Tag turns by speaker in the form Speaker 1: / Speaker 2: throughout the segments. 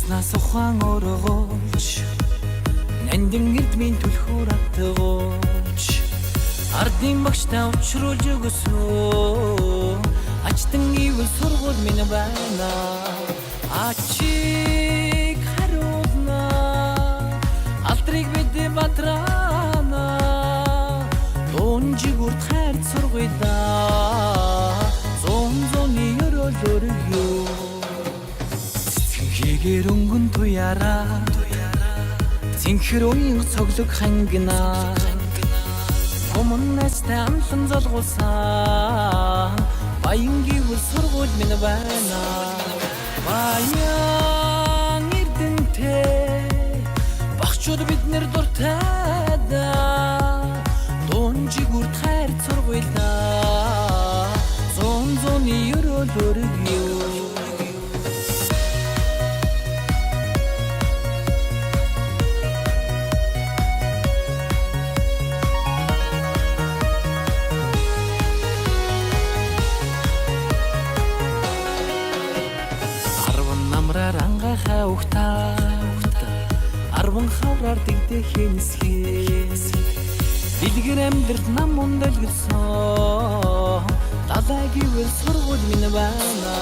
Speaker 1: Нас ухаан өргөж нандин эрдмийн түлхүүр автгооч ардын багштай учруулж өгсөө ачтан ивэл сургууль минь байна ачиг харуулна алдрыг бид батрана донжигүр хайр сургуулаа зон өрөөлөр юу Гэр өнгөн туяараа зинхэр уян цоглог хангина Өмнөөс амлан золгуулсан баянгийн сургууль минь байна Баян эрдэнтэй багчууд биднэр дуртай да Донжигүр хайр сургуулаа зон өрөөлөр юу Арван хавраар дэгдэх хэнсхээс Бидгэр амьдрт нам мундал гэрсэн Далайгивэл сургууль минь байна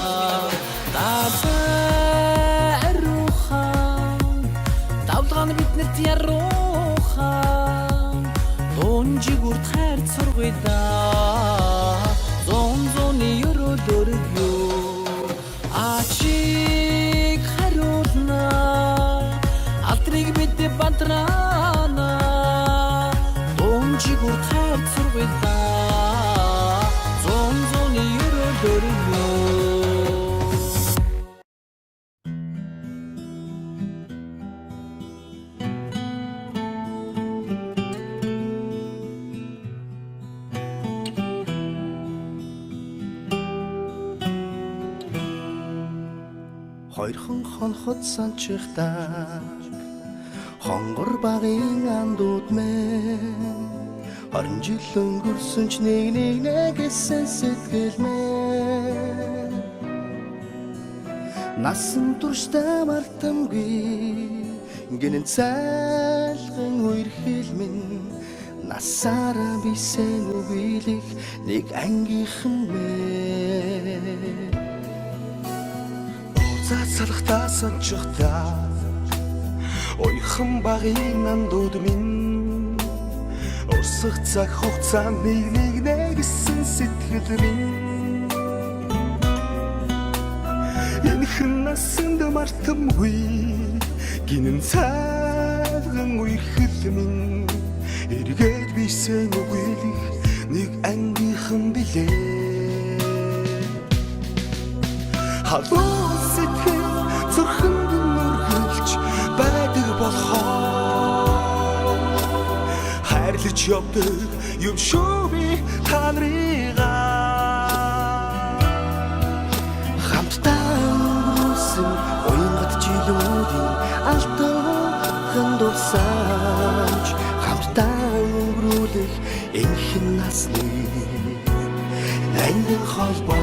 Speaker 1: Далай арухан Давлгаан биднэрт ярухан Донжигүр хайр сургуулаа Зон өрөөлөр юу Ачиг харуулна Алдрыг бид батрана Донжигүр хайр сургуулаа Зон өрөөлөр юу
Speaker 2: Хоёрхан хонхот санчихдаг хонгор багын андууд мэн 20 жил өнгөрсөн ч нэг гэсэн сэтгэл мэн насан туршдаа мартамгүй гинэн цайлган үерхэл минь насаараа бисен үгийлэх нэг ангийнхан мэн Цацалхтаа санчихдаа ойхон багын андууд минь урсах цаг хугацаанд нэг нэгсэн сэтгэл минь энэхэн насанд мартамгүй гинэн цайлган үерхэл минь эргээд бисен үгийлэх нэг ангийнхан билээ Халуун сэтгэл зүрхэнд нүргэлж байдаг болохоор хайрлаж явдаг юм шүү би та нарыгаа хамтдаа өнгөрсөн уянгат жилүүдийн алтан дурсамж хамтдаа өнгөрүүлэх энхэн насны ангин холбоо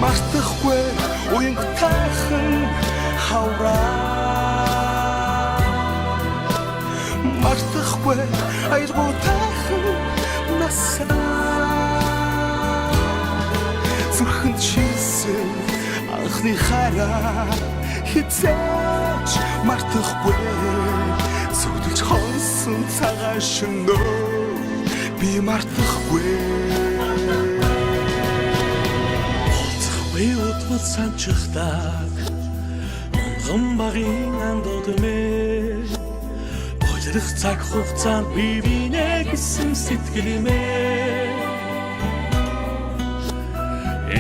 Speaker 2: Мартахгүй уянг тайхан хавраа Мартахгүй аялгуу тайхан насаа Зүрхэнд шийсэн анхны хараа хизээч мартахгүй Зүгдэж хонсон цагаан шөнөө би мартахгүй Уйутвал санчихдаг Монгон багын андууд мэ Бойлох цаг хугацаанд би бинэ гэсэн сэтгэл мэ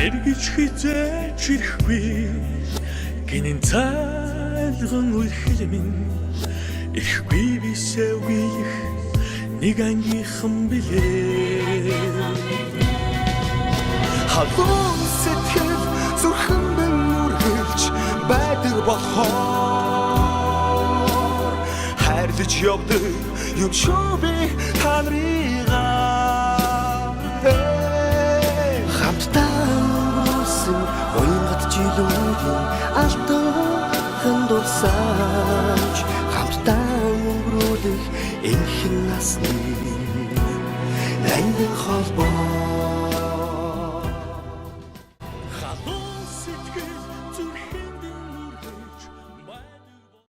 Speaker 2: эргэж хизээч ирэхгүй хинэн цайлган үлхэл минь ихгүй бисэвгийх нэг ангийнхан билээ халуун сэтгэл зүрхэн минь үргэлж байдаг болохоор хайрлаж явдаг юм шүү би та нарыгаа
Speaker 3: хамтдаа өнгөрсөн уянгат жилүүдийн алтан дурсаж хамтдаа өнгөрүүлэх энхэн насны ангин холбоо